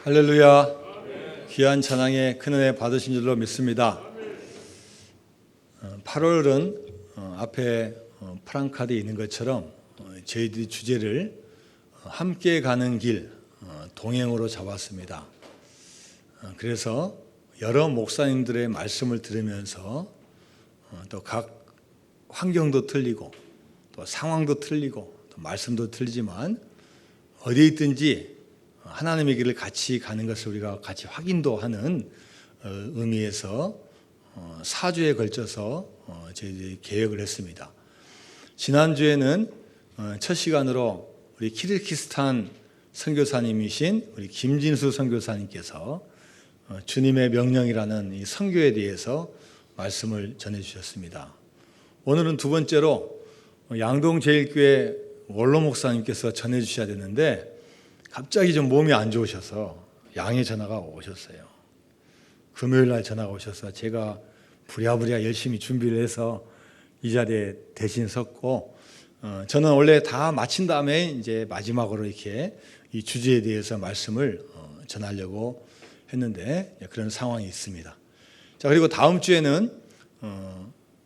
할렐루야. 귀한 찬양에 큰 은혜 받으신 줄로 믿습니다. 8월은 앞에 프랑카드에 있는 것처럼 저희들이 주제를 함께 가는 길, 동행으로 잡았습니다. 그래서 여러 목사님들의 말씀을 들으면서 또 각 환경도 틀리고 또 상황도 틀리고 또 말씀도 틀리지만 어디에 있든지 하나님의 길을 같이 가는 것을 우리가 같이 확인도 하는 의미에서 4주에 걸쳐서 저희들이 계획을 했습니다. 지난주에는 첫 시간으로 우리 키르기스탄 선교사님이신 우리 김진수 선교사님께서 주님의 명령이라는 이 선교에 대해서 말씀을 전해 주셨습니다. 오늘은 두 번째로 양동제일교회 원로 목사님께서 전해 주셔야 되는데 갑자기 좀 몸이 안 좋으셔서 양해 전화가 오셨어요. 금요일 날 전화가 오셔서 제가 부랴부랴 열심히 준비를 해서 이 자리에 대신 섰고, 저는 원래 다 마친 다음에 이제 마지막으로 이렇게 이 주제에 대해서 말씀을 전하려고 했는데 그런 상황이 있습니다. 자, 그리고 다음 주에는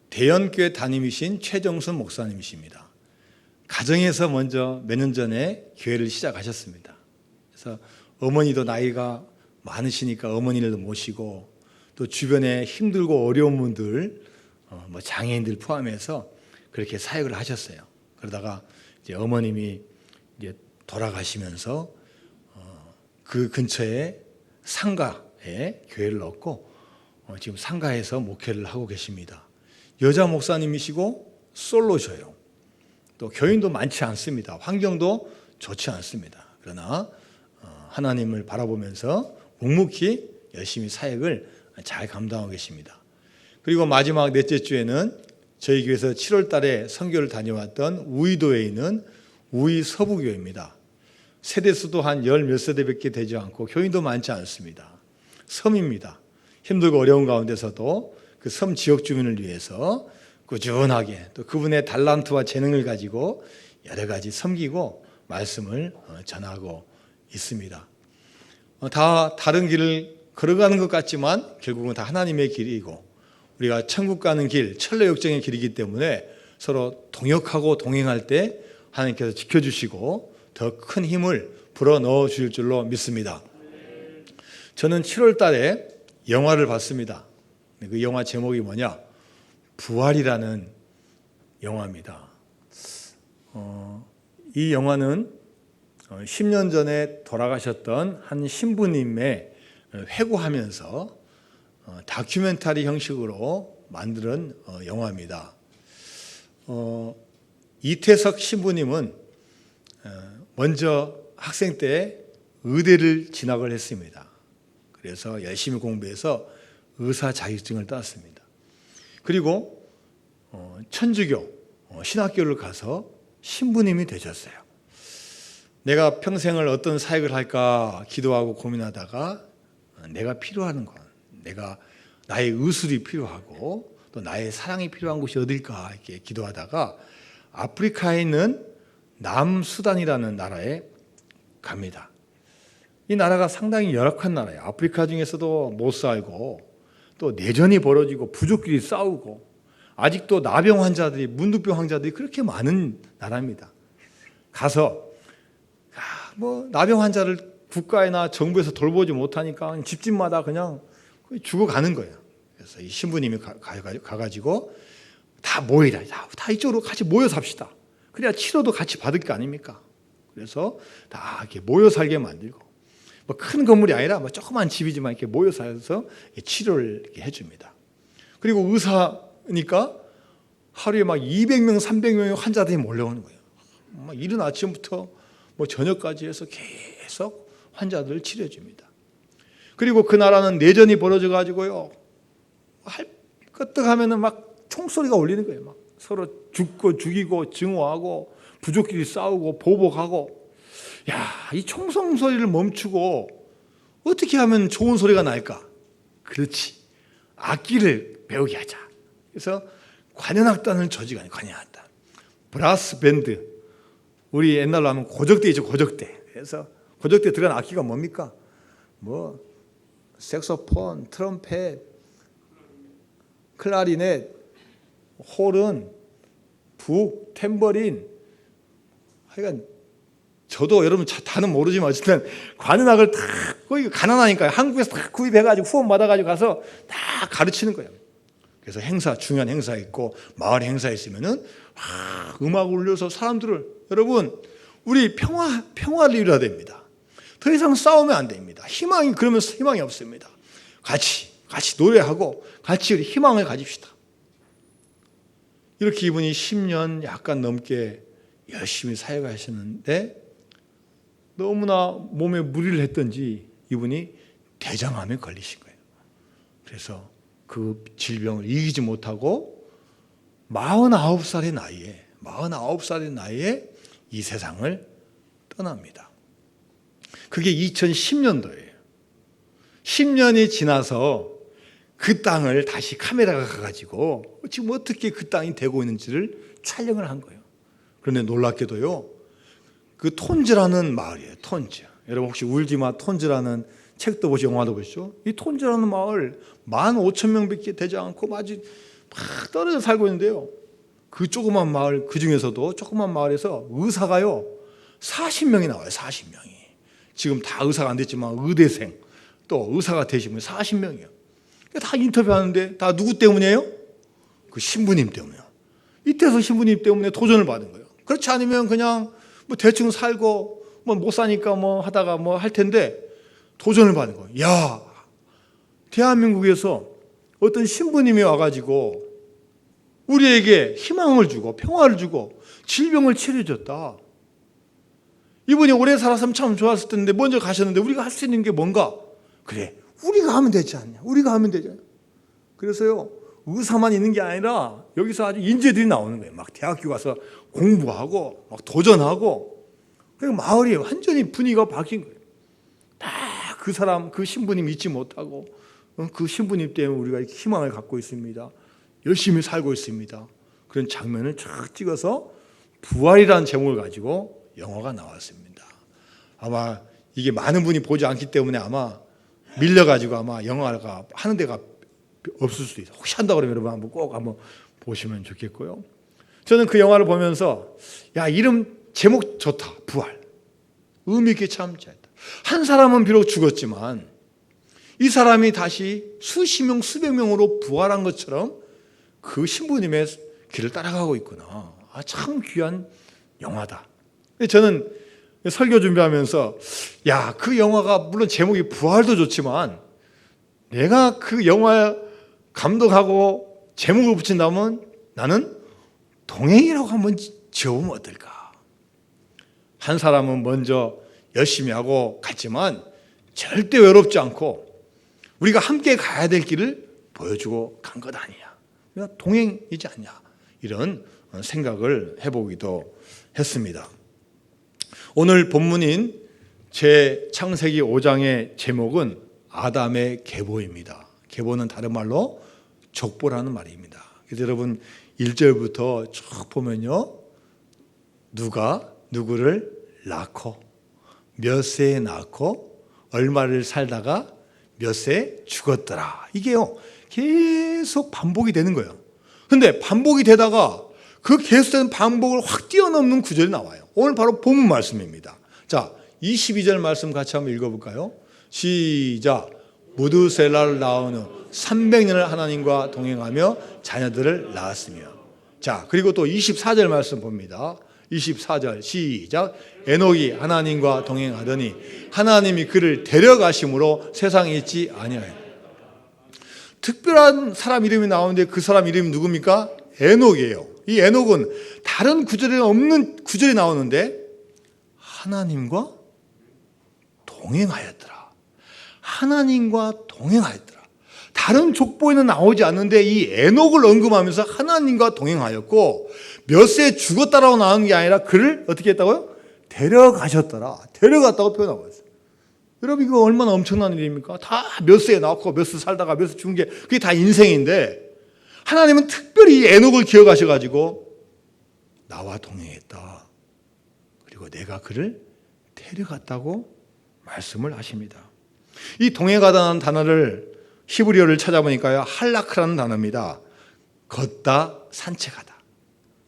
대연교회 담임이신 최정순 목사님이십니다. 가정에서 먼저 몇 년 전에 교회를 시작하셨습니다. 그래서 어머니도 나이가 많으시니까 어머니를 모시고 또 주변에 힘들고 어려운 분들, 장애인들 포함해서 그렇게 사역을 하셨어요. 그러다가 이제 어머님이 이제 돌아가시면서 그 근처에 상가에 교회를 얻고 지금 상가에서 목회를 하고 계십니다. 여자 목사님이시고 솔로셔요. 또 교인도 많지 않습니다. 환경도 좋지 않습니다. 그러나 하나님을 바라보면서 묵묵히 열심히 사역을 잘 감당하고 계십니다. 그리고 마지막 넷째 주에는 저희 교회에서 7월 달에 선교를 다녀왔던 우이도에 있는 우이 서부교회입니다. 세대수도 한 열 몇 세대밖에 되지 않고 교인도 많지 않습니다. 섬입니다. 힘들고 어려운 가운데서도 그 섬 지역 주민을 위해서 꾸준하게 또 그분의 달란트와 재능을 가지고 여러 가지 섬기고 말씀을 전하고 있습니다. 다 다른 길을 걸어가는 것 같지만 결국은 다 하나님의 길이고 우리가 천국 가는 길, 천로 역정의 길이기 때문에 서로 동역하고 동행할 때 하나님께서 지켜주시고 더 큰 힘을 불어넣어 주실 줄로 믿습니다. 저는 7월 달에 영화를 봤습니다. 그 영화 제목이 뭐냐? 부활이라는 영화입니다. 이 영화는 10년 전에 돌아가셨던 한 신부님의 회고하면서 다큐멘터리 형식으로 만든 영화입니다. 이태석 신부님은 먼저 학생 때 의대를 진학을 했습니다. 그래서 열심히 공부해서 의사 자격증을 땄습니다. 그리고 천주교 신학교를 가서 신부님이 되셨어요. 내가 평생을 어떤 사역을 할까 기도하고 고민하다가 내가 필요한 건, 나의 의술이 필요하고 또 나의 사랑이 필요한 곳이 어딜까 이렇게 기도하다가 아프리카에 있는 남수단이라는 나라에 갑니다. 이 나라가 상당히 열악한 나라예요. 아프리카 중에서도 못 살고 또 내전이 벌어지고 부족끼리 싸우고 아직도 나병 환자들이, 문득병 환자들이 그렇게 많은 나라입니다. 가서 나병 환자를 국가나 정부에서 돌보지 못하니까 집집마다 그냥 죽어가는 거예요. 그래서 이 신부님이 가가지고 다 모이라, 다 이쪽으로 같이 모여 삽시다. 그래야 치료도 같이 받을 게 아닙니까? 그래서 다 이렇게 모여 살게 만들고 큰 건물이 아니라 조그만 집이지만 이렇게 모여 살아서 치료를 이렇게 해줍니다. 그리고 의사니까 하루에 200명, 300명의 환자들이 몰려오는 거예요. 이른 아침부터 저녁까지 해서 계속 환자들을 치료해줍니다. 그리고 그 나라는 내전이 벌어져가지고요, 끄떡하면은 총소리가 울리는 거예요. 서로 죽고 죽이고 증오하고 부족끼리 싸우고 보복하고. 이 총성 소리를 멈추고 어떻게 하면 좋은 소리가 날까? 그렇지, 악기를 배우게 하자. 그래서 관현악단을 조직하는 관현악단, 브라스 밴드, 우리 옛날로 하면 고적대이죠, 고적대. 그래서 고적대에 들어간 악기가 뭡니까? 뭐 색소폰, 트럼펫, 클라리넷, 호른, 북, 탬버린, 하여간 저도 여러분 다는 모르지만 어쨌든 관현악을 다 거기 가난하니까 한국에서 다 구입해가지고 후원 받아가지고 가서 다 가르치는 거예요. 그래서 행사, 중요한 행사 있고 마을 행사 있으면은 음악 올려서 사람들을, 여러분 우리 평화를 이루어야 됩니다. 더 이상 싸우면 안 됩니다. 그러면서 희망이 없습니다. 같이 노래하고 같이 우리 희망을 가집시다. 이렇게 이분이 10년 약간 넘게 열심히 사역하셨는데 너무나 몸에 무리를 했던지 이분이 대장암에 걸리신 거예요. 그래서 그 질병을 이기지 못하고 49살의 나이에 이 세상을 떠납니다. 그게 2010년도예요. 10년이 지나서 그 땅을 다시 카메라가 가가지고 지금 어떻게 그 땅이 되고 있는지를 촬영을 한 거예요. 그런데 놀랍게도요, 그 톤즈라는 마을이에요. 톤즈. 여러분 혹시 울지마 톤즈라는 책도 보시고 영화도 보시죠. 이 톤즈라는 마을 15,000명밖에 되지 않고 아주 막 떨어져 살고 있는데요. 그 조그만 마을, 그 중에서도 조그만 마을에서 의사가요 40명이 나와요. 40명이. 지금 다 의사가 안 됐지만 의대생 또 의사가 되신 분이 40명이에요. 다 인터뷰하는데 다 누구 때문이에요? 그 신부님 때문이에요. 이때서 신부님 때문에 도전을 받은 거예요. 그렇지 않으면 그냥 뭐 대충 살고 뭐 못 사니까 뭐 하다가 뭐 할 텐데 도전을 받은 거예요. 야, 대한민국에서 어떤 신부님이 와가지고 우리에게 희망을 주고 평화를 주고 질병을 치료해줬다. 이분이 오래 살았으면 참 좋았을 텐데 먼저 가셨는데 우리가 할 수 있는 게 뭔가? 그래, 우리가 하면 되지 않냐? 우리가 하면 되지 않냐? 그래서요, 의사만 있는 게 아니라 여기서 아주 인재들이 나오는 거예요. 막 대학교 가서 공부하고 막 도전하고, 그리고 마을이 완전히 분위기가 바뀐 거예요. 다 그 사람, 그 신부님 잊지 못하고 그 신부님 때문에 우리가 이렇게 희망을 갖고 있습니다. 열심히 살고 있습니다. 그런 장면을 쫙 찍어서 부활이라는 제목을 가지고 영화가 나왔습니다. 아마 이게 많은 분이 보지 않기 때문에 아마 밀려가지고 아마 영화가 하는 데가 없을 수도 있어요. 혹시 한다 그러면 여러분 꼭 한번 보시면 좋겠고요. 저는 그 영화를 보면서 야, 이름 제목 좋다. 부활. 의미 있게 참 잘했다. 한 사람은 비록 죽었지만 이 사람이 다시 수십 명, 수백 명으로 부활한 것처럼 그 신부님의 길을 따라가고 있구나. 참 귀한 영화다. 저는 설교 준비하면서 야, 그 영화가 물론 제목이 부활도 좋지만 내가 그 영화 감독하고 제목을 붙인다면 나는 동행이라고 한번 지어보면 어떨까? 한 사람은 먼저 열심히 하고 갔지만 절대 외롭지 않고 우리가 함께 가야 될 길을 보여주고 간 것 아니냐? 동행이지 않냐? 이런 생각을 해보기도 했습니다. 오늘 본문인 제 창세기 5장의 제목은 아담의 계보입니다. 계보는 다른 말로 족보라는 말입니다. 그래서 여러분 1절부터 쭉 보면요, 누가 누구를 낳고 몇 세에 낳고 얼마를 살다가 몇 세에 죽었더라. 이게요 계속 반복이 되는 거예요. 근데 반복이 되다가 그 계속되는 반복을 확 뛰어넘는 구절이 나와요. 오늘 바로 본문 말씀입니다. 자, 22절 말씀 같이 한번 읽어볼까요? 시작. 무드셀라를 낳은 후 300년을 하나님과 동행하며 자녀들을 낳았으며. 자, 그리고 또 24절 말씀 봅니다. 24절 시작. 에녹이 하나님과 동행하더니 하나님이 그를 데려가심으로 세상에 있지 아니하였다. 특별한 사람 이름이 나오는데 그 사람 이름이 누굽니까? 에녹이에요. 이 에녹은 다른 구절에 없는 구절이 나오는데 하나님과 동행하였더라. 하나님과 동행하였더라. 다른 족보에는 나오지 않는데 이 에녹을 언급하면서 하나님과 동행하였고 몇 세에 죽었다라고 나오는 게 아니라 그를 어떻게 했다고요? 데려가셨더라. 데려갔다고 표현하고 있어요. 여러분 이거 얼마나 엄청난 일입니까? 다 몇 세에 낳고 몇 세 살다가 몇 세 죽은 게 그게 다 인생인데 하나님은 특별히 에녹을 기억하셔가지고 나와 동행했다. 그리고 내가 그를 데려갔다고 말씀을 하십니다. 이 동행하다는 단어를 히브리어를 찾아보니까요, 할라크라는 단어입니다. 걷다, 산책하다.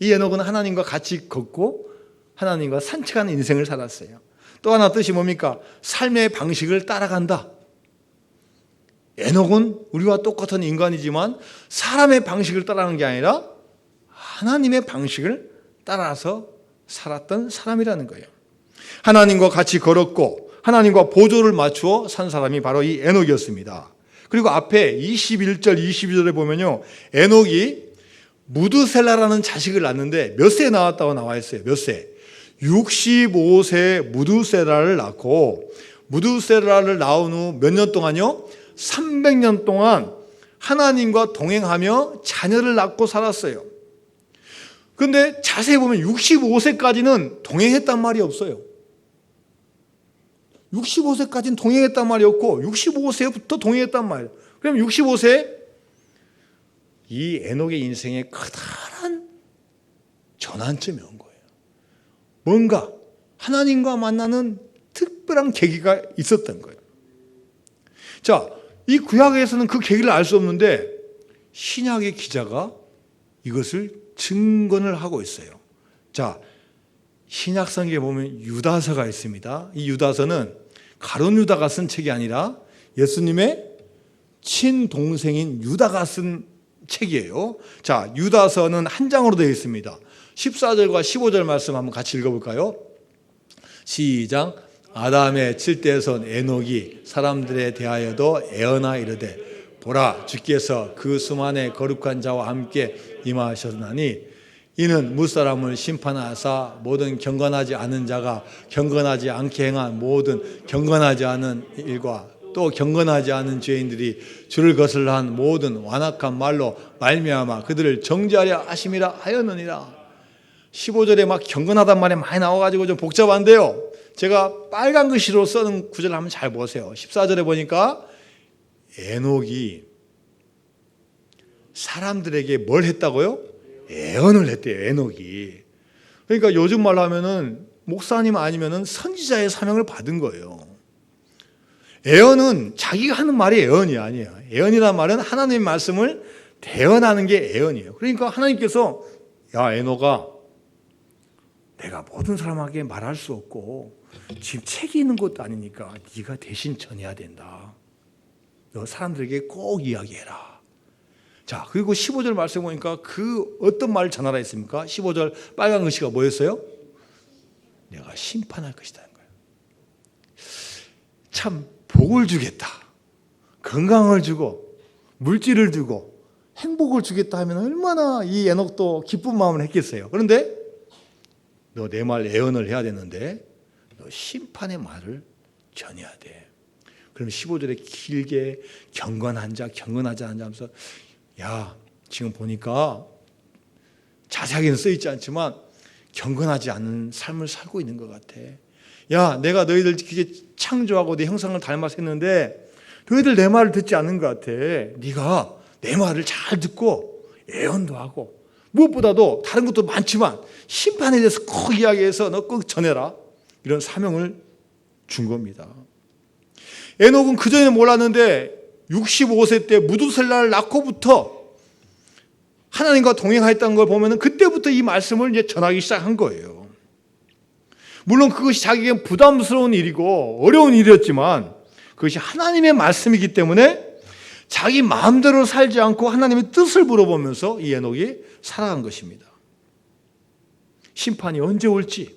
이 에녹은 하나님과 같이 걷고 하나님과 산책하는 인생을 살았어요. 또 하나 뜻이 뭡니까? 삶의 방식을 따라간다. 에녹은 우리와 똑같은 인간이지만 사람의 방식을 따라가는 게 아니라 하나님의 방식을 따라서 살았던 사람이라는 거예요. 하나님과 같이 걸었고 하나님과 보조를 맞추어 산 사람이 바로 이 에녹이었습니다. 그리고 앞에 21절, 22절에 보면요, 에녹이 무드셀라라는 자식을 낳는데 몇 세에 나왔다고 나와 있어요. 몇 세? 65세에 무드셀라를 낳고, 무드셀라를 낳은 후 몇 년 동안요? 300년 동안 하나님과 동행하며 자녀를 낳고 살았어요. 그런데 자세히 보면 65세까지는 동행했단 말이 없어요. 65세까지는 동행했단 말이 없고 65세부터 동행했단 말이에요. 그럼 65세 이 에녹의 인생에 커다란 전환점이 온 거예요. 뭔가 하나님과 만나는 특별한 계기가 있었던 거예요. 자, 이 구약에서는 그 계기를 알 수 없는데 신약의 기자가 이것을 증언을 하고 있어요. 자, 신약 성경에 보면 유다서가 있습니다. 이 유다서는 가룟 유다가 쓴 책이 아니라 예수님의 친동생인 유다가 쓴 책이에요. 자, 유다서는 한 장으로 되어 있습니다. 14절과 15절 말씀 한번 같이 읽어볼까요? 시작. 아담의 칠대손 에녹이 사람들에 대하여도 애언하 이르되 보라, 주께서 그 수만의 거룩한 자와 함께 임하셨나니 이는 무사람을 심판하사 모든 경건하지 않은 자가 경건하지 않게 행한 모든 경건하지 않은 일과 또 경건하지 않은 죄인들이 주를 거슬러한 모든 완악한 말로 말미암아 그들을 정죄하려 하심이라 하였느니라. 15절에 막 경건하단 말이 많이 나와가지고 좀 복잡한데요, 제가 빨간 글씨로 써는 구절을 한번 잘 보세요. 14절에 보니까 에녹이 사람들에게 뭘 했다고요? 애언을 했대요. 에녹이. 그러니까 요즘 말로 하면은 목사님 아니면은 선지자의 사명을 받은 거예요. 애언은 자기가 하는 말이 애언이 아니에요. 애언이란 말은 하나님의 말씀을 대언하는 게 애언이에요. 그러니까 하나님께서 야 에녹아, 내가 모든 사람에게 말할 수 없고 지금 책이 있는 것도 아니니까 네가 대신 전해야 된다. 너 사람들에게 꼭 이야기해라. 자, 그리고 15절 말씀 보니까 그 어떤 말을 전하라 했습니까? 15절 빨간 글씨가 뭐였어요? 내가 심판할 것이라는 거예요. 참 복을 주겠다, 건강을 주고 물질을 주고 행복을 주겠다 하면 얼마나 이 에녹도 기쁜 마음을 했겠어요. 그런데 너 내 말 예언을 해야 되는데 너 심판의 말을 전해야 돼. 그럼 15절에 길게 경건한 자, 경건하지 않은 자 하면서 야, 지금 보니까 자세하게는 써있지 않지만 경건하지 않은 삶을 살고 있는 것 같아. 야, 내가 너희들 창조하고 내 형상을 닮아서 했는데 너희들 내 말을 듣지 않는 것 같아. 네가 내 말을 잘 듣고 애언도 하고 무엇보다도 다른 것도 많지만 심판에 대해서 꼭 이야기해서 너 꼭 전해라. 이런 사명을 준 겁니다. 에녹은 그전에는 몰랐는데 65세 때 무두셀라를 낳고부터 하나님과 동행했다는 걸 보면 그때부터 이 말씀을 이제 전하기 시작한 거예요. 물론 그것이 자기에게 부담스러운 일이고 어려운 일이었지만 그것이 하나님의 말씀이기 때문에 자기 마음대로 살지 않고 하나님의 뜻을 물어보면서 이 에녹이 살아간 것입니다. 심판이 언제 올지,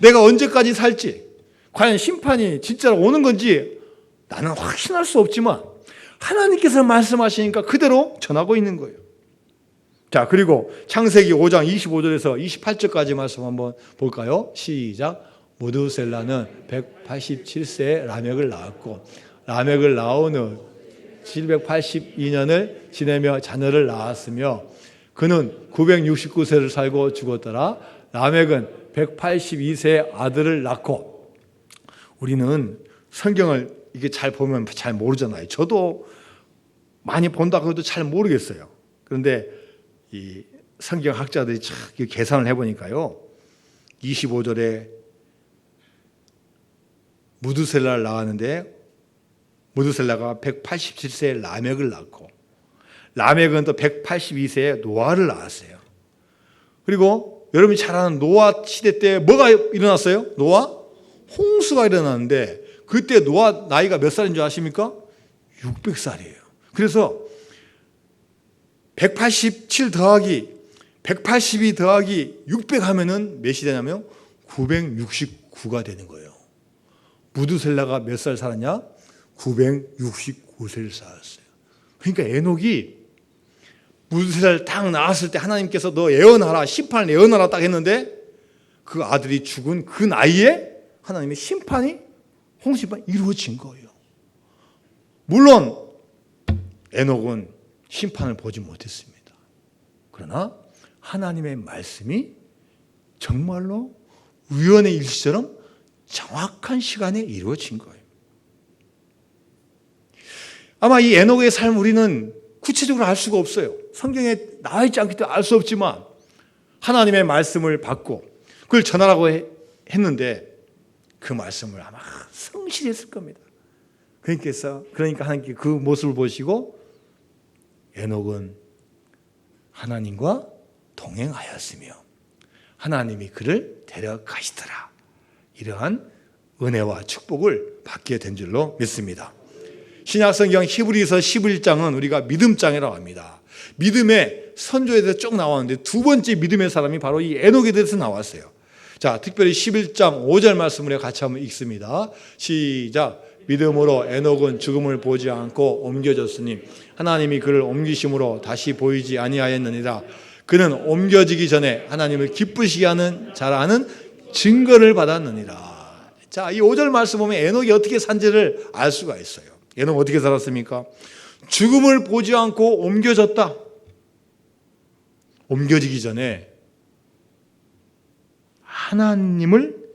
내가 언제까지 살지, 과연 심판이 진짜로 오는 건지 나는 확신할 수 없지만 하나님께서 말씀하시니까 그대로 전하고 있는 거예요. 자, 그리고 창세기 5장 25절에서 28절까지 말씀 한번 볼까요? 시작. 무두셀라는 187세에 라멕을 낳았고 라멕을 낳은 후 782년을 지내며 자녀를 낳았으며 그는 969세를 살고 죽었더라. 라멕은 182세에 아들을 낳고. 우리는 성경을 이게 잘 보면 잘 모르잖아요. 저도 많이 본다고 해도 잘 모르겠어요. 그런데 이 성경학자들이 참 계산을 해보니까요, 25절에 무두셀라를 낳았는데 무드셀라가 187세에 라멕을 낳고 라멕은 또 182세에 노아를 낳았어요. 그리고 여러분이 잘 아는 노아 시대 때 뭐가 일어났어요? 노아? 홍수가 일어났는데 그때 노아 나이가 몇 살인 줄 아십니까? 600살이에요. 그래서 187 더하기 182 더하기 600 하면은 몇이 되냐면 969가 되는 거예요. 무드셀라가 몇 살 살았냐? 969세를 살았어요. 그러니까 에녹이 무드셀라를 딱 낳았을 때 하나님께서 너 예언하라, 심판을 예언하라 딱 했는데 그 아들이 죽은 그 나이에 하나님의 심판이 홍수심판이 이루어진 거예요. 물론 에녹은 심판을 보지 못했습니다. 그러나 하나님의 말씀이 정말로 우연의 일시처럼 정확한 시간에 이루어진 거예요. 아마 이 에녹의 삶 우리는 구체적으로 알 수가 없어요. 성경에 나와 있지 않기 때문에 알 수 없지만 하나님의 말씀을 받고 그걸 전하라고 했는데 그 말씀을 아마 성실히 했을 겁니다. 그러니까 하나님께 그 모습을 보시고 에녹은 하나님과 동행하였으며 하나님이 그를 데려가시더라. 이러한 은혜와 축복을 받게 된 줄로 믿습니다. 신약성경 히브리서 11장은 우리가 믿음장이라고 합니다. 믿음의 선조에 대해서 쭉 나왔는데 두 번째 믿음의 사람이 바로 이 에녹에 대해서 나왔어요. 자, 특별히 11장 5절 말씀을 같이 한번 읽습니다. 시작. 믿음으로 에녹은 죽음을 보지 않고 옮겨졌으니 하나님이 그를 옮기심으로 다시 보이지 아니하였느니라. 그는 옮겨지기 전에 하나님을 기쁘시게 하는 자라는 증거를 받았느니라. 자, 이 5절 말씀 보면 에녹이 어떻게 산지를 알 수가 있어요. 에녹 어떻게 살았습니까? 죽음을 보지 않고 옮겨졌다. 옮겨지기 전에 하나님을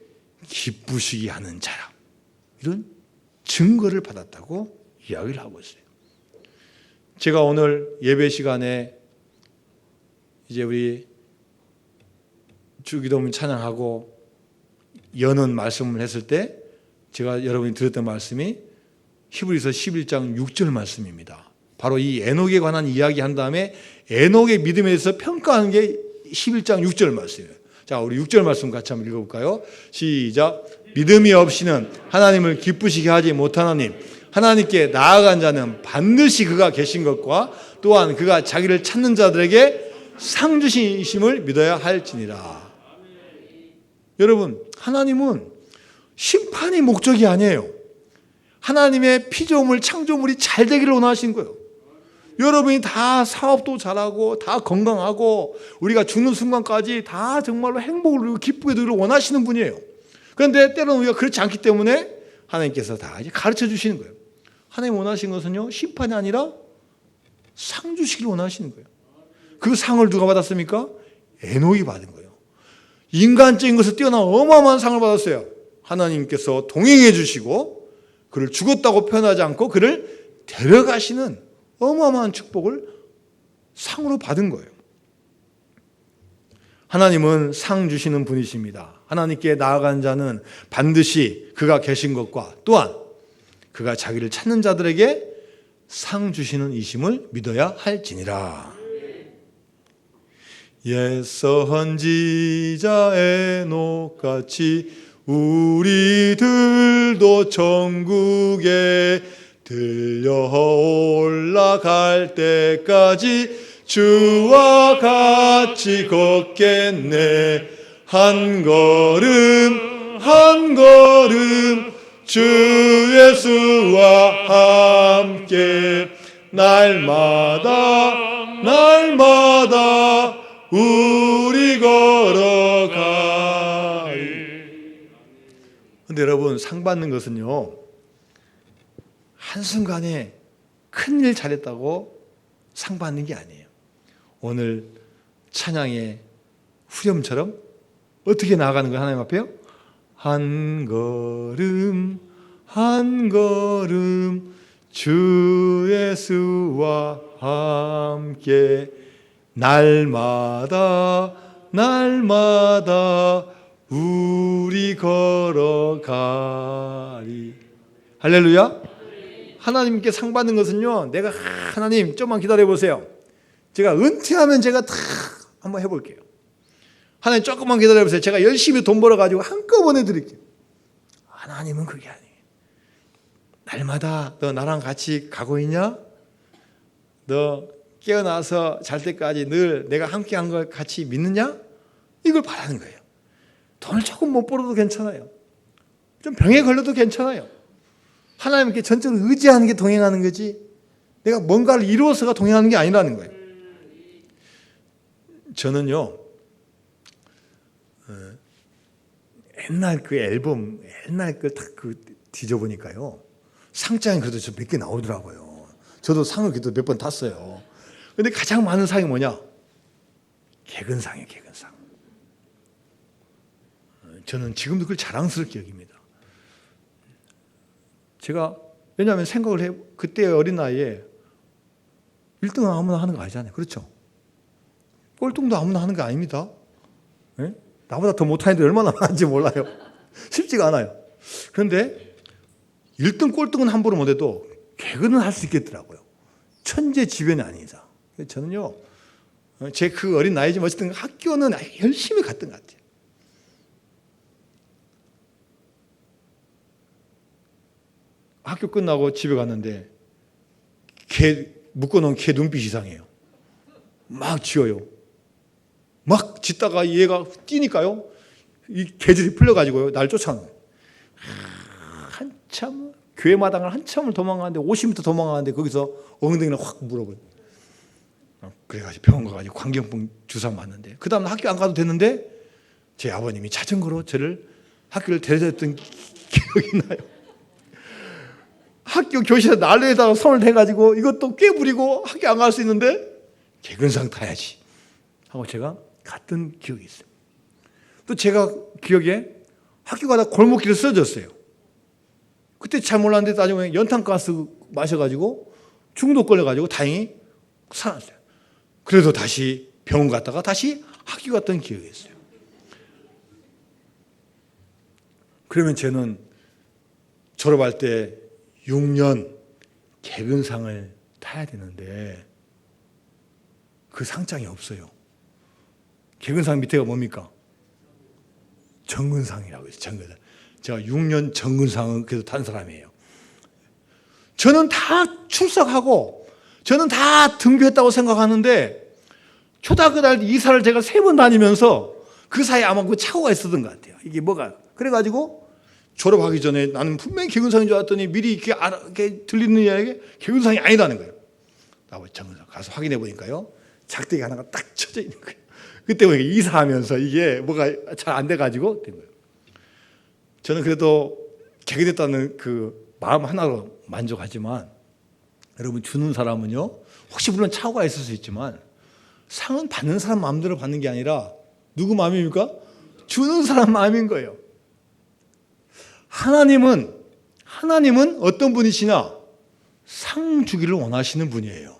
기쁘시게 하는 자라. 이런 증거를 받았다고 이야기를 하고 있어요. 제가 오늘 예배 시간에 이제 우리 주기도문 찬양하고 여는 말씀을 했을 때 제가 여러분이 들었던 말씀이 히브리서 11장 6절 말씀입니다. 바로 이 에녹에 관한 이야기 한 다음에 에녹의 믿음에 대해서 평가하는 게 11장 6절 말씀이에요. 자, 우리 6절 말씀 같이 한번 읽어볼까요? 시작. 믿음이 없이는 하나님을 기쁘시게 하지 못하나니 하나님께 나아간 자는 반드시 그가 계신 것과 또한 그가 자기를 찾는 자들에게 상 주심을 믿어야 할지니라. 여러분, 하나님은 심판이 목적이 아니에요. 하나님의 피조물, 창조물이 잘 되기를 원하신 거예요. 여러분이 다 사업도 잘하고 다 건강하고 우리가 죽는 순간까지 다 정말로 행복을 누리고 기쁘게 누리기를 원하시는 분이에요. 그런데 때로는 우리가 그렇지 않기 때문에 하나님께서 다 이제 가르쳐 주시는 거예요. 하나님 원하시는 것은요, 심판이 아니라 상 주시기를 원하시는 거예요. 그 상을 누가 받았습니까? 에녹이 받은 거예요. 인간적인 것을 뛰어난 어마어마한 상을 받았어요. 하나님께서 동행해 주시고 그를 죽었다고 표현하지 않고 그를 데려가시는 어마어마한 축복을 상으로 받은 거예요. 하나님은 상 주시는 분이십니다. 하나님께 나아간 자는 반드시 그가 계신 것과 또한 그가 자기를 찾는 자들에게 상 주시는 이심을 믿어야 할지니라. 옛 선지자 에녹같이 우리들도 천국에 들려 올라갈 때까지 주와 같이 걷겠네. 한 걸음 한 걸음 주 예수와 함께 날마다 날마다 우리 걸어가리. 근데 여러분, 상 받는 것은요, 한순간에 큰일 잘했다고 상 받는 게 아니에요. 오늘 찬양의 후렴처럼 어떻게 나아가는 거예요? 하나님 앞에요? 한 걸음 한 걸음 주 예수와 함께 날마다 날마다 우리 걸어가리. 할렐루야. 하나님께 상 받는 것은요, 내가 하나님 좀만 기다려 보세요. 제가 은퇴하면 제가 다 한번 해볼게요. 하나님 조금만 기다려 보세요. 제가 열심히 돈 벌어가지고 한꺼번에 드릴게요. 하나님은 그게 아니에요. 날마다 너 나랑 같이 가고 있냐? 너 깨어나서 잘 때까지 늘 내가 함께 한 걸 같이 믿느냐? 이걸 바라는 거예요. 돈을 조금 못 벌어도 괜찮아요. 좀 병에 걸려도 괜찮아요. 하나님께 전적으로 의지하는 게 동행하는 거지, 내가 뭔가를 이루어서가 동행하는 게 아니라는 거예요. 저는요, 옛날 그 앨범, 옛날 걸 딱 뒤져보니까요, 상장이 그래도 좀 몇 개 나오더라고요. 저도 상을 그래도 몇 번 탔어요. 근데 가장 많은 상이 뭐냐? 개근상이에요, 개근상. 저는 지금도 그걸 자랑스럽게 여깁니다. 제가, 왜냐하면 생각을 해, 그때 어린 나이에 1등은 아무나 하는 거 아니잖아요. 그렇죠? 꼴등도 아무나 하는 거 아닙니다. 네? 나보다 더 못하는 애들 얼마나 많은지 몰라요. 쉽지가 않아요. 그런데 1등 꼴등은 함부로 못해도 개근은 할 수 있겠더라고요. 천재지변이 아니다. 저는요, 제 그 어린 나이지만 어쨌든 학교는 열심히 갔던 것 같아요. 학교 끝나고 집에 갔는데 묶어놓은 개 눈빛 이상해요. 막 쥐어요. 막 짖다가 얘가 뛰니까요, 이 개질이 풀려가지고요, 날 쫓아오는 거예요. 한참 교회 마당을 한참을 도망가는데 50m 도망가는데 거기서 엉덩이를 확 물어버려. 그래가지고 병원 가가지고 광경병 주사 맞는데, 그 다음 학교 안 가도 됐는데 제 아버님이 자전거로 저를 학교를 데려다줬던 기억이 나요. 학교 교실에 난로에다가 손을 대가지고 이것도 꾀부리고 학교 안 갈 수 있는데 개근상 타야지 하고 제가 갔던 기억이 있어요. 또 제가 기억에 학교 가다 골목길에 쓰러졌어요. 그때 잘 몰랐는데 나중에 연탄가스 마셔가지고 중독 걸려가지고 다행히 살았어요. 그래도 다시 병원 갔다가 다시 학교 갔던 기억이 있어요. 그러면 저는 졸업할 때 6년 개근상을 타야 되는데 그 상장이 없어요. 개근상 밑에가 뭡니까? 정근상이라고 해서 정근상. 제가 6년 정근상을 그래도 탄 사람이에요. 저는 다 출석하고 저는 다 등교했다고 생각하는데 초등학교 다닐 때 이사를 제가 3번 다니면서 그 사이에 아마 그 착오가 있었던 것 같아요. 이게 뭐가. 그래가지고 졸업하기 전에 나는 분명히 개근상인 줄 알았더니 미리 이렇게 들리는 이야기가 개근상이 아니라는 거예요. 나고 정근상 가서 확인해 보니까요, 작대기 하나가 딱 쳐져 있는 거예요. 그때 보니까 이사하면서 이게 뭐가 잘 안 돼가지고 된 거예요. 저는 그래도 개근했다는 그 마음 하나로 만족하지만, 여러분, 주는 사람은요, 혹시 물론 착오가 있을 수 있지만 상은 받는 사람 마음대로 받는 게 아니라 누구 마음입니까? 주는 사람 마음인 거예요. 하나님은 어떤 분이시냐? 상 주기를 원하시는 분이에요.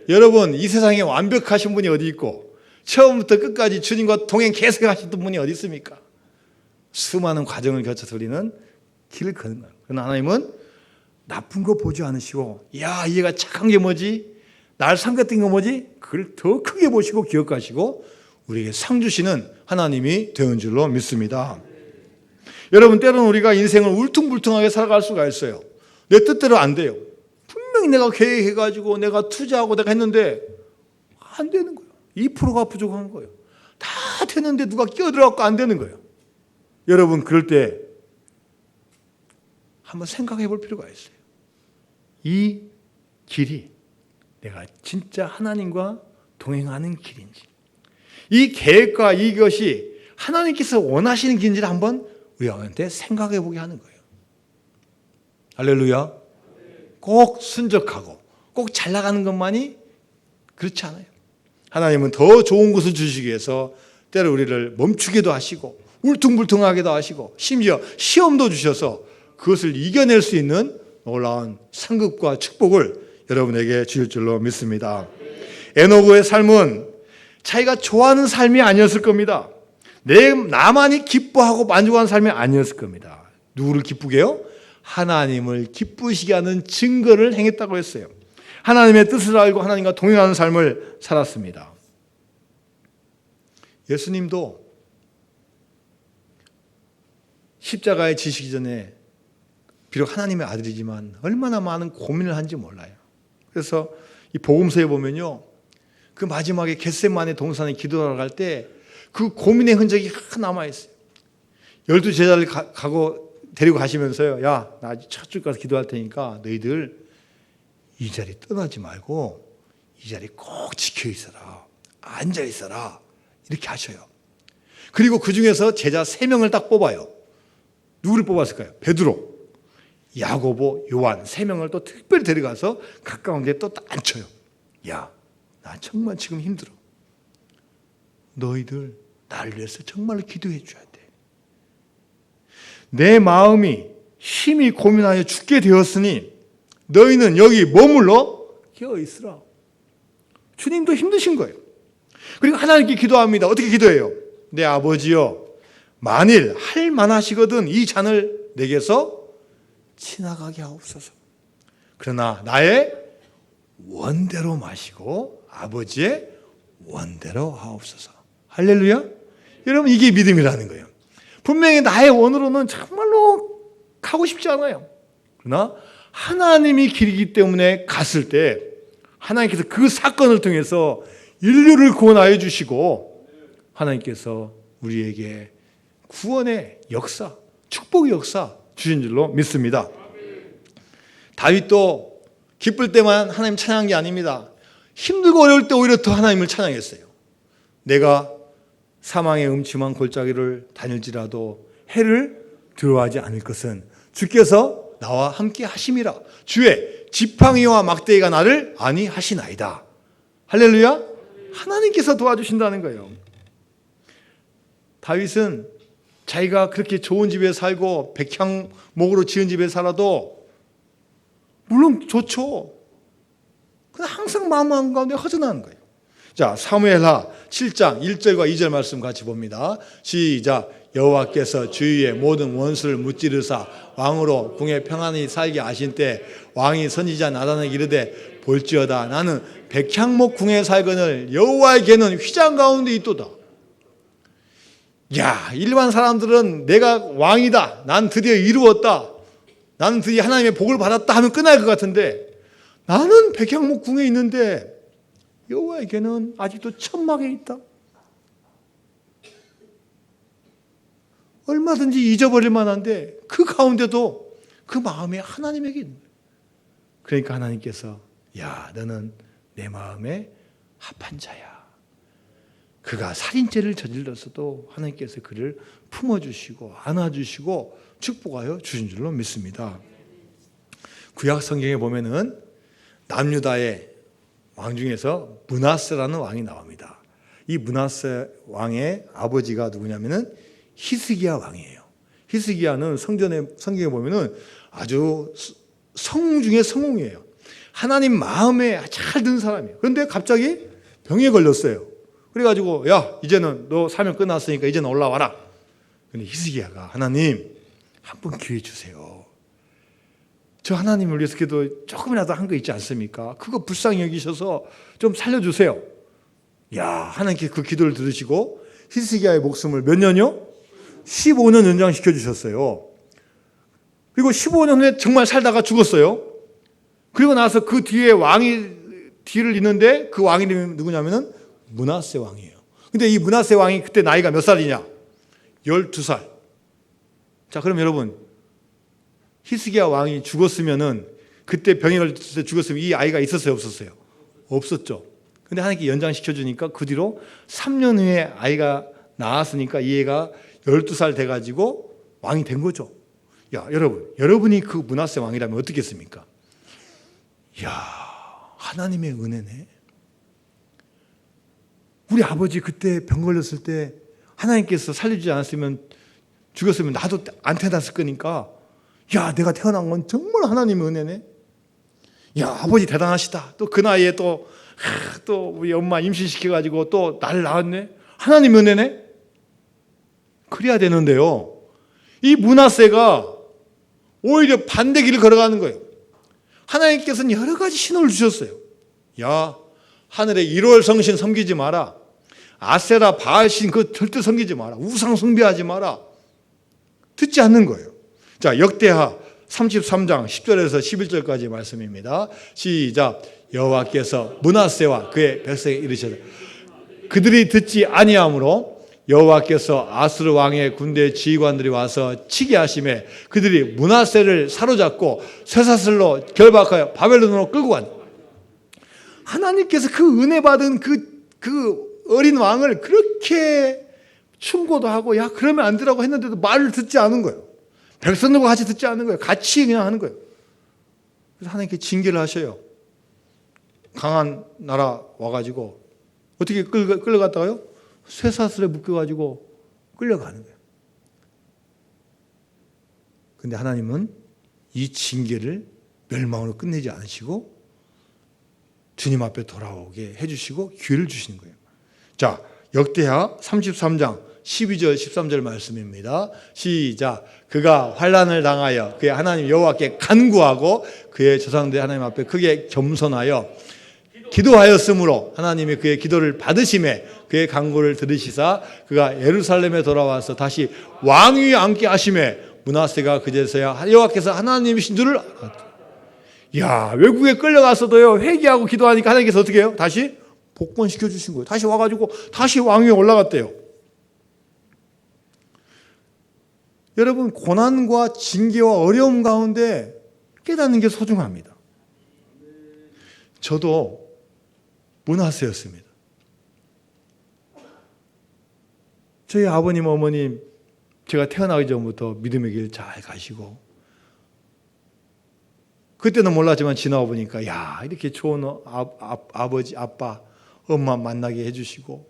여러분, 이 세상에 완벽하신 분이 어디 있고 처음부터 끝까지 주님과 동행 계속 하셨던 분이 어디 있습니까? 수많은 과정을 거쳐서 우리는 길을 걷는 거예요. 그러나 하나님은 나쁜 거 보지 않으시고, 야, 얘가 착한 게 뭐지? 날 삼켰던 게 뭐지? 그걸 더 크게 보시고 기억하시고 우리에게 상 주시는 하나님이 되는 줄로 믿습니다. 여러분, 때로는 우리가 인생을 울퉁불퉁하게 살아갈 수가 있어요. 내 뜻대로 안 돼요. 분명히 내가 계획해가지고 내가 투자하고 내가 했는데 안 되는 거예요. 2%가 부족한 거예요. 다 됐는데 누가 끼어들어갖고 안 되는 거예요. 여러분, 그럴 때 한번 생각해 볼 필요가 있어요. 이 길이 내가 진짜 하나님과 동행하는 길인지, 이 계획과 이것이 하나님께서 원하시는 길인지를 한번 우리한테 생각해 보게 하는 거예요. 할렐루야. 꼭 순적하고 꼭 잘 나가는 것만이 그렇지 않아요. 하나님은 더 좋은 것을 주시기 위해서 때로 우리를 멈추기도 하시고 울퉁불퉁하게도 하시고 심지어 시험도 주셔서 그것을 이겨낼 수 있는 놀라운 상급과 축복을 여러분에게 주실 줄로 믿습니다. 에노그의 삶은 자기가 좋아하는 삶이 아니었을 겁니다. 나만이 기뻐하고 만족하는 삶이 아니었을 겁니다. 누구를 기쁘게 해요? 하나님을 기쁘시게 하는 증거를 행했다고 했어요. 하나님의 뜻을 알고 하나님과 동행하는 삶을 살았습니다. 예수님도 십자가에 지시기 전에 비록 하나님의 아들이지만 얼마나 많은 고민을 한지 몰라요. 그래서 이 복음서에 보면요, 그 마지막에 겟세마네 동산에 기도하러 갈 때 그 고민의 흔적이 남아 있어요. 12 제자를 데리고 가시면서요, 야, 나 아직 첫 가서 기도할 테니까 너희들 이 자리 떠나지 말고 이 자리 꼭 지켜 있어라, 앉아 있어라, 이렇게 하셔요. 그리고 그 중에서 제자 3명을 딱 뽑아요. 누구를 뽑았을까요? 베드로, 야고보, 요한 3명을 또 특별히 데려가서 가까운 데 또 앉혀요. 야, 나 정말 지금 힘들어. 너희들 나를 위해서 정말로 기도해 줘야 돼. 내 마음이 심히 고민하여 죽게 되었으니 너희는 여기 머물러 깨어 있으라. 주님도 힘드신 거예요. 그리고 하나님께 기도합니다. 어떻게 기도해요? 내 아버지여, 만일 할 만하시거든 이 잔을 내게서 지나가게 하옵소서. 그러나 나의 원대로 마시고 아버지의 원대로 하옵소서. 할렐루야. 여러분, 이게 믿음이라는 거예요. 분명히 나의 원으로는 정말로 가고 싶지 않아요. 그러나 하나님이 길이기 때문에 갔을 때 하나님께서 그 사건을 통해서 인류를 구원하여 주시고 하나님께서 우리에게 구원의 역사, 축복의 역사 주신 줄로 믿습니다. 다윗도 기쁠 때만 하나님 찬양한 게 아닙니다. 힘들고 어려울 때 오히려 더 하나님을 찬양했어요. 내가 사망의 음침한 골짜기를 다닐지라도 해를 두려워하지 않을 것은 주께서 나와 함께 하심이라. 주의 지팡이와 막대기가 나를 안위하시나이다. 할렐루야. 하나님께서 도와주신다는 거예요. 다윗은 자기가 그렇게 좋은 집에 살고 백향목으로 지은 집에 살아도 물론 좋죠. 그러나 항상 마음 한가운데 허전한 거예요. 자, 사무엘하 7장 1절과 2절 말씀 같이 봅니다. 시작. 여호와께서 주위의 모든 원수를 무찌르사 왕으로 궁에 평안히 살게 하신 때 왕이 선지자 나단에게 이르되 볼지어다 나는 백향목 궁에 살거늘 여호와의 궤는 휘장 가운데 있도다. 야, 일반 사람들은 내가 왕이다, 난 드디어 이루었다, 나는 드디어 하나님의 복을 받았다 하면 끝날 것 같은데 나는 백향목 궁에 있는데 여호와의 궤는 아직도 천막에 있다. 얼마든지 잊어버릴 만한데 그 가운데도 그 마음이 하나님에게 있는 거예요. 그러니까 하나님께서 야, 너는 내 마음에 합한 자야. 그가 살인죄를 저질렀어도 하나님께서 그를 품어주시고 안아주시고 축복하여 주신 줄로 믿습니다. 구약 성경에 보면은 남유다의 왕 중에서 므낫세라는 왕이 나옵니다. 이 므낫세 왕의 아버지가 누구냐면은 히스기야 왕이에요. 히스기야는 성경에 보면은 아주 성웅 중에 성웅이에요. 하나님 마음에 잘 든 사람이에요. 그런데 갑자기 병에 걸렸어요. 그래가지고 야, 이제는 너 사명 끝났으니까 이제는 올라와라. 근데 히스기야가 하나님 한 번 기회 주세요. 저 하나님을 위해서 기도 조금이라도 한 거 있지 않습니까? 그거 불쌍히 여기셔서 좀 살려주세요. 야, 하나님께서 그 기도를 들으시고 히스기야의 목숨을 몇 년요? 15년 연장시켜 주셨어요. 그리고 15년 후에 정말 살다가 죽었어요. 그리고 나서 그 뒤에 왕이 뒤를 잇는데 그 왕 이름이 누구냐면은 므낫세 왕이에요. 근데 이 므낫세 왕이 그때 나이가 몇 살이냐? 12살. 자, 그럼 여러분, 히스기야 왕이 죽었으면은 그때 병에 걸렸을 때 죽었으면 이 아이가 있었어요, 없었어요? 없었죠. 근데 하나님께 연장시켜 주니까 그 뒤로 3년 후에 아이가 나왔으니까 이 애가 12살 돼가지고 왕이 된 거죠. 야, 여러분이 그 므낫세 왕이라면 어떻겠습니까? 야, 하나님의 은혜네. 우리 아버지 그때 병 걸렸을 때 하나님께서 살려주지 않았으면 죽었으면 나도 안 태어났을 거니까 야, 내가 태어난 건 정말 하나님의 은혜네. 야, 아버지 대단하시다. 또 그 나이에 또 우리 엄마 임신시켜가지고 또 나를 낳았네. 하나님의 은혜네. 그래야 되는데요. 이 므낫세가 오히려 반대 길을 걸어가는 거예요. 하나님께서는 여러 가지 신호를 주셨어요. 야, 하늘의 1월 성신 섬기지 마라. 아세라 바알신 그 절대 섬기지 마라. 우상 숭배하지 마라. 듣지 않는 거예요. 자, 역대하 33장 10절에서 11절까지 말씀입니다. 시작. 여호와께서 므낫세와 그의 백성에 이르시되 그들이 듣지 아니하므로 여호와께서 아수르 왕의 군대 지휘관들이 와서 치게 하심에 그들이 므낫세를 사로잡고 쇠사슬로 결박하여 바벨론으로 끌고 간. 하나님께서 그 은혜 받은 그 어린 왕을 그렇게 충고도 하고 야 그러면 안 되라고 했는데도 말을 듣지 않은 거예요. 백성들과 같이 듣지 않는 거예요. 같이 그냥 하는 거예요. 그래서 하나님께 징계를 하셔요. 강한 나라 와가지고 어떻게 끌려갔다가요? 쇠사슬에 묶여가지고 끌려가는 거예요. 근데 하나님은 이 징계를 멸망으로 끝내지 않으시고 주님 앞에 돌아오게 해주시고 기회를 주시는 거예요. 자, 역대하 33장 12절 13절 말씀입니다. 시작. 그가 환난을 당하여 그의 하나님 여호와께 간구하고 그의 조상들 하나님 앞에 크게 겸손하여 기도하였으므로 하나님이 그의 기도를 받으심에 그의 간구를 들으시사 그가 예루살렘에 돌아와서 다시 왕위에 앉게 하심에 므낫세가 그제서야 여호와께서 하나님이신 줄을 알았다. 야, 외국에 끌려갔어도요 회개하고 기도하니까 하나님께서 어떻게 해요? 다시 복권시켜 주신 거예요. 다시 와가지고 다시 왕위에 올라갔대요. 여러분, 고난과 징계와 어려움 가운데 깨닫는 게 소중합니다. 저도 므낫세였습니다. 저희 아버님, 어머님, 제가 태어나기 전부터 믿음의 길 잘 가시고, 그때는 몰랐지만 지나와 보니까, 야, 이렇게 좋은 아버지, 아빠, 엄마 만나게 해주시고,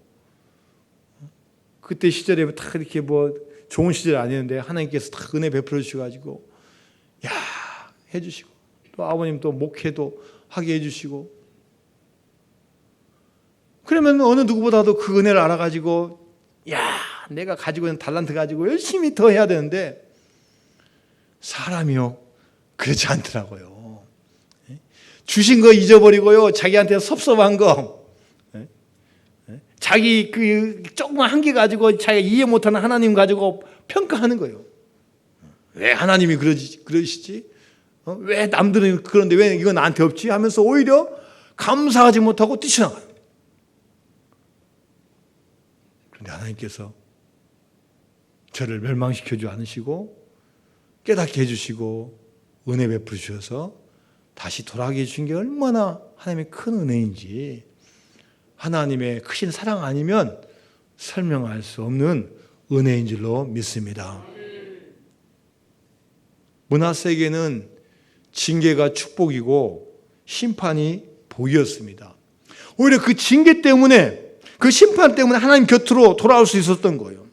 그때 시절에 다 이렇게 뭐 좋은 시절 아니었는데, 하나님께서 다 은혜 베풀어 주셔가지고, 야, 해주시고, 또 아버님 또 목회도 하게 해주시고, 그러면 어느 누구보다도 그 은혜를 알아가지고 야, 내가 가지고 있는 달란트 가지고 열심히 더 해야 되는데 사람이요 그렇지 않더라고요. 주신 거 잊어버리고요 자기한테 섭섭한 거 자기 그 조그만 한 개 가지고 자기가 이해 못하는 하나님 가지고 평가하는 거예요. 왜 하나님이 그러시지? 왜 남들은 그런데 왜 이건 나한테 없지? 하면서 오히려 감사하지 못하고 뛰쳐나가요. 그런데 하나님께서 저를 멸망시켜주지 않으시고 깨닫게 해주시고 은혜 베풀어 주셔서 다시 돌아가게 해주신 게 얼마나 하나님의 큰 은혜인지, 하나님의 크신 사랑 아니면 설명할 수 없는 은혜인 줄로 믿습니다. 므낫세에게는 징계가 축복이고 심판이 복이었습니다. 오히려 그 징계 때문에, 그 심판 때문에 하나님 곁으로 돌아올 수 있었던 거예요.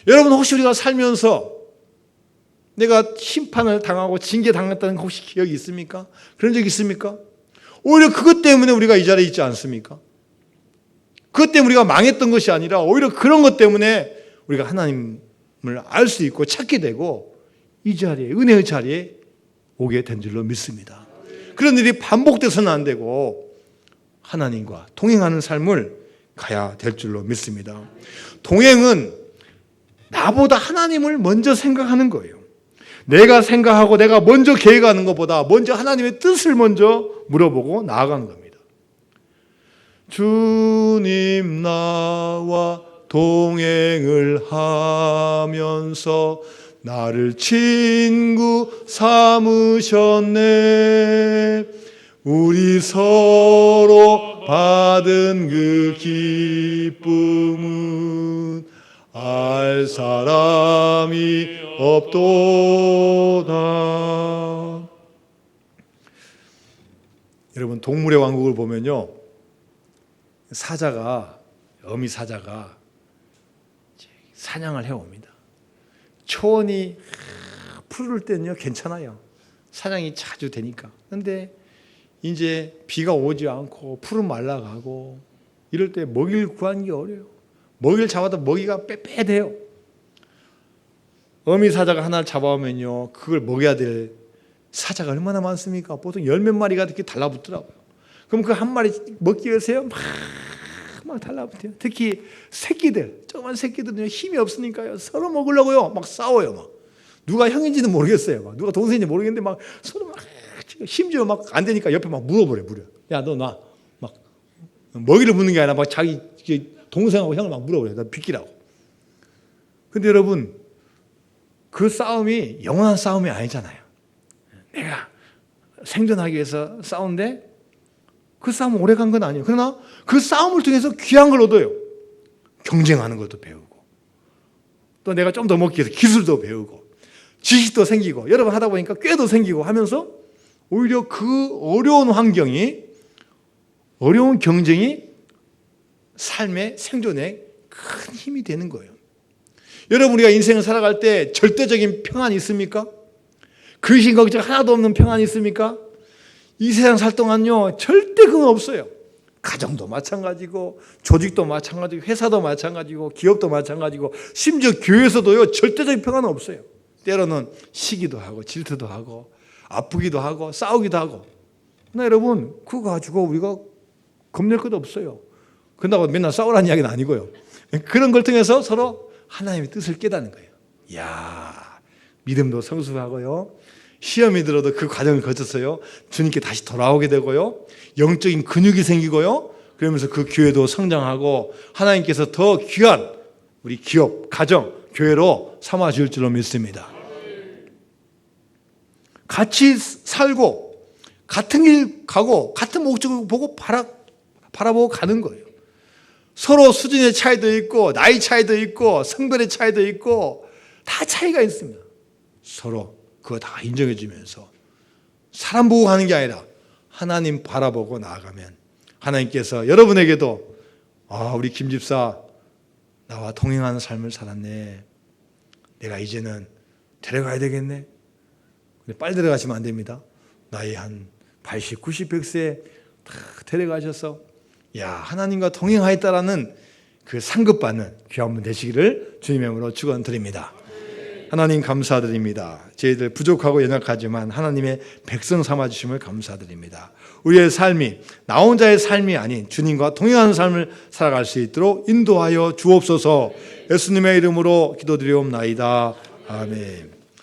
여러분, 혹시 우리가 살면서 내가 심판을 당하고 징계 당했다는 거 혹시 기억이 있습니까? 그런 적 있습니까? 오히려 그것 때문에 우리가 이 자리에 있지 않습니까? 그것 때문에 우리가 망했던 것이 아니라 오히려 그런 것 때문에 우리가 하나님을 알 수 있고 찾게 되고 이 자리에, 은혜의 자리에 오게 된 줄로 믿습니다. 그런 일이 반복돼서는 안 되고 하나님과 동행하는 삶을 가야 될 줄로 믿습니다. 동행은 나보다 하나님을 먼저 생각하는 거예요. 내가 생각하고 내가 먼저 계획하는 것보다 먼저 하나님의 뜻을 먼저 물어보고 나아가는 겁니다. 주님 나와 동행을 하면서 나를 친구 삼으셨네. 우리 서로 받은 그 기쁨은 알 사람이 없도다. 여러분, 동물의 왕국을 보면요, 어미 사자가 사냥을 해옵니다. 초원이 푸를 때는요 괜찮아요. 사냥이 자주 되니까. 그런데 이제 비가 오지 않고 풀은 말라가고 이럴 때 먹이를 구하는 게 어려워요. 먹이를 잡아도 먹이가 빼빼해요. 어미 사자가 하나를 잡아오면요, 그걸 먹여야 될 사자가 얼마나 많습니까? 보통 10몇 마리가 이렇게 달라붙더라고요. 그럼 그 한 마리 먹기 위해서요, 막 달라붙어요. 특히 새끼들, 조그만 새끼들은 힘이 없으니까요, 서로 먹으려고요, 막 싸워요. 막 누가 형인지는 모르겠어요. 막 누가 동생인지 모르겠는데 막 서로 막 심지어 막 안 되니까 옆에 막 물어버려. 야, 너 나 막 먹이를 묻는 게 아니라 막 자기 동생하고 형을 막 물어버려. 나 비키라고. 근데 여러분, 그 싸움이 영원한 싸움이 아니잖아요. 내가 생존하기 위해서 싸우는데 그 싸움은 오래 간 건 아니에요. 그러나 그 싸움을 통해서 귀한 걸 얻어요. 경쟁하는 것도 배우고, 또 내가 좀 더 먹기 위해서 기술도 배우고, 지식도 생기고, 여러 번 하다 보니까 꾀도 생기고 하면서 오히려 그 어려운 환경이, 어려운 경쟁이 삶의 생존에 큰 힘이 되는 거예요. 여러분, 우리가 인생을 살아갈 때 절대적인 평안이 있습니까? 근심 걱정 하나도 없는 평안이 있습니까? 이 세상 살 동안요, 절대 그건 없어요. 가정도 마찬가지고, 조직도 마찬가지고, 회사도 마찬가지고, 기업도 마찬가지고, 심지어 교회에서도요, 절대적인 평안은 없어요. 때로는 시기도 하고, 질투도 하고, 아프기도 하고, 싸우기도 하고. 그러나 여러분, 그거 가지고 우리가 겁낼 것도 없어요. 그런다고 맨날 싸우라는 이야기는 아니고요. 그런 걸 통해서 서로 하나님의 뜻을 깨닫는 거예요. 이야, 믿음도 성숙하고요, 시험이 들어도 그 과정을 거쳐서요, 주님께 다시 돌아오게 되고요, 영적인 근육이 생기고요, 그러면서 그 교회도 성장하고 하나님께서 더 귀한 우리 기업, 가정, 교회로 삼아 주실 줄로 믿습니다. 같이 살고 같은 길 가고 같은 목적을 보고 바라보고 가는 거예요. 서로 수준의 차이도 있고, 나이 차이도 있고, 성별의 차이도 있고, 다 차이가 있습니다. 서로 그거 다 인정해 주면서 사람 보고 가는 게 아니라 하나님 바라보고 나아가면 하나님께서 여러분에게도, 아, 우리 김 집사 나와 동행하는 삶을 살았네, 내가 이제는 데려가야 되겠네. 근데 빨리 데려가시면 안 됩니다. 나이 한 80, 90, 100세에 다 데려가셔서 야, 하나님과 동행하였다라는 그 상급받는 귀한 분 되시기를 주님의 이름으로 축원드립니다. 하나님 감사드립니다. 저희들 부족하고 연약하지만 하나님의 백성 삼아주심을 감사드립니다. 우리의 삶이 나 혼자의 삶이 아닌 주님과 동행하는 삶을 살아갈 수 있도록 인도하여 주옵소서. 예수님의 이름으로 기도드리옵나이다. 아멘.